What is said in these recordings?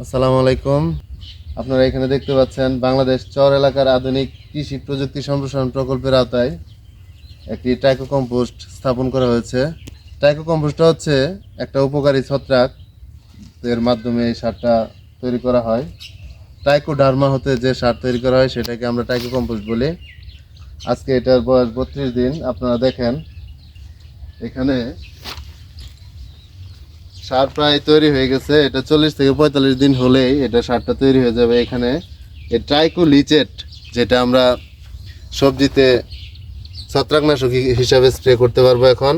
আসসালামু আলাইকুম। আপনারা এখানে দেখতে পাচ্ছেন বাংলাদেশ চর এলাকার আধুনিক কৃষি প্রযুক্তি সম্প্রসারণ প্রকল্পের আওতায় একটি টাইকো কম্পোস্ট স্থাপন করা হয়েছে। টাইকো কম্পোস্টটা হচ্ছে একটা উপকারী ছত্রাক, এর মাধ্যমে এই সারটা তৈরি করা হয়। টাইকোডার্মা হতে যে সার তৈরি করা হয় সেটাকে আমরা টাইকো কম্পোস্ট বলি। আজকে এটার বয়স 32 দিন। আপনারা দেখেন এখানে সার প্রায় তৈরি হয়ে গেছে। এটা 40 থেকে 45 দিন হলেই এটা সারটা তৈরি হয়ে যাবে। এখানে এই ট্রাইকোলিচেট, যেটা আমরা সবজিতে ছত্রাকনাশক হিসাবে স্প্রে করতে পারবো এখন।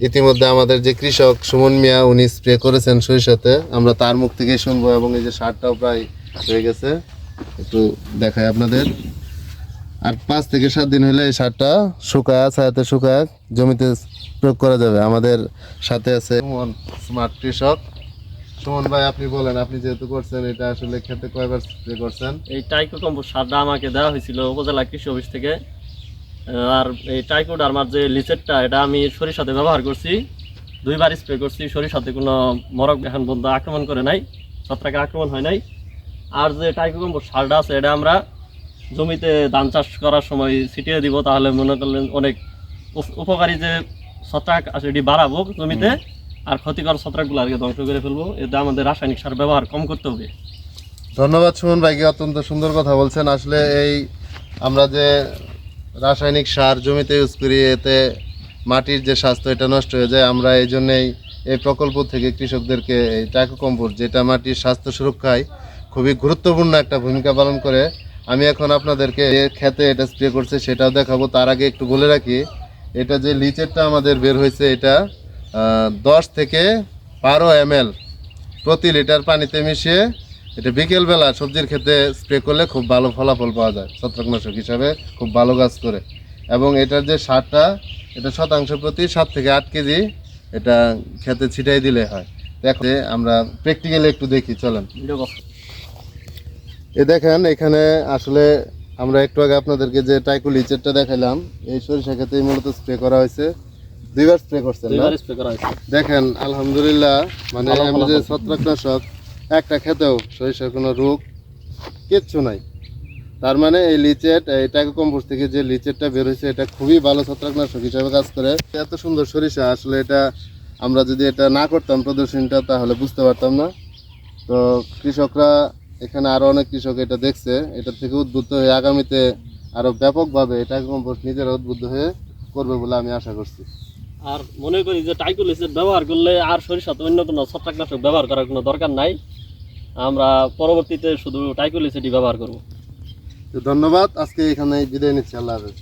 ইতিমধ্যে আমাদের যে কৃষক সুমন মিয়া, উনি স্প্রে করেছেন সরিষাতে, আমরা তার মুখ থেকেই শুনবো। এবং এই যে সারটাও প্রায় হয়ে গেছে, একটু দেখাই আপনাদের। আর 5 থেকে 7 দিন হলে এই সারটা শুকায়, ছায়াতে শুকায় জমিতে প্রয়োগ করা যাবে। আমাদের সাথে আছে সুমন, স্মার্ট কৃষক। সুমন ভাই, আপনি বলেন, আপনি যেহেতু করছেন, এটা আসলে খেতে কয়বার স্প্রে করছেন? এই টাইকো কম্পোস্ট সারটা আমাকে দেওয়া হয়েছিল উপজেলা কৃষি অফিস থেকে। আর এই টাইকোডার্মার যে লিচেটটা, এটা আমি সরিষাতে ব্যবহার করছি, 2বার স্প্রে করছি। সরিষাতে কোনো মরক এখন পর্যন্ত আক্রমণ করে নাই, ছত্রাকের আক্রমণ হয় নাই। আর যে টাইকো কম্পোস্ট সারটা আছে, এটা আমরা জমিতে ধান চাষ করার সময় ছিটিয়ে দিব, তাহলে মনে করলেন অনেক উপকারী যে ছত্রাক আছে এটি বাড়াবো জমিতে, আর ক্ষতিকর ছত্রাকগুলো আগে ধ্বংস করে ফেলবো। এতে আমাদের রাসায়নিক সার ব্যবহার কম করতে হবে। ধন্যবাদ সুমন ভাইকে, অত্যন্ত সুন্দর কথা বলছেন। আসলে এই আমরা যে রাসায়নিক সার জমিতে ইউজ করি, এতে মাটির যে স্বাস্থ্য এটা নষ্ট হয়ে যায়। আমরা এই জন্যেই এই প্রকল্প থেকে কৃষকদেরকে এই টাইকো কম্পোস্ট, যেটা মাটির স্বাস্থ্য সুরক্ষায় খুবই গুরুত্বপূর্ণ একটা ভূমিকা পালন করে, আমি এখন আপনাদেরকে খেতে এটা স্প্রে করছে সেটাও দেখাবো। তার আগে একটু বলে রাখি, এটা যে লিচেরটা আমাদের বের হয়েছে, এটা 10 থেকে 12 ml প্রতি লিটার পানিতে মিশিয়ে এটা বিকেলবেলা সবজির ক্ষেতে স্প্রে করলে খুব ভালো ফলাফল পাওয়া যায়, ছত্রাকনাশক হিসাবে খুব ভালো কাজ করে। এবং এটার যে সারটা, এটা শতাংশ প্রতি 7 থেকে 8 কেজি এটা খেতে ছিটাই দিলে হয়। দেখো আমরা প্র্যাকটিক্যালি একটু দেখি, চলেন। দেখেন এখানে আসলে আমরা একটু আগে আপনাদেরকে যে টাইকোলিচেরটা দেখাইলাম, এই সরিষা ক্ষেতে মূলত স্প্রে করা হয়েছে। 2বার স্প্রে করছেন না? 2বার স্প্রে করা হয়েছে। দেখেন আলহামদুলিল্লাহ, মানে আমি যে ছত্রাকনাশক একটা খেতেও সরিষার কোনো রোগ কিচ্ছু নাই। তার মানে এই লিচেট, এই টাইকো কম্পোস্ট থেকে যে লিচেটটা বের হয়েছে, এটা খুবই ভালো ছত্রাকনাশক হিসাবে কাজ করে। এত সুন্দর সরিষা, আসলে এটা আমরা যদি এটা না করতাম প্রদর্শনীটা, তাহলে বুঝতে পারতাম না। তো কৃষকরা এখানে আরো অনেক কৃষক এটা দেখছে, এটা থেকে উদ্বুদ্ধ হয়ে আগামীতে আরো ব্যাপকভাবে এটা কম্পোস্ট নিজেরা উদ্বুদ্ধ হয়ে করবে বলে আমি আশা করছি। আর মনে করি যে টাইকোলিচেট ব্যবহার করলে আর সরিষাতে অন্য কোনো ছত্রাকনাশক ব্যবহার করার কোনো দরকার নাই। আমরা পরবর্তীতে শুধু টাইকোলিচেটই ব্যবহার করব। তো ধন্যবাদ, আজকে এখানে বিদায় নিচ্ছি। আল্লাহ হাফেজ।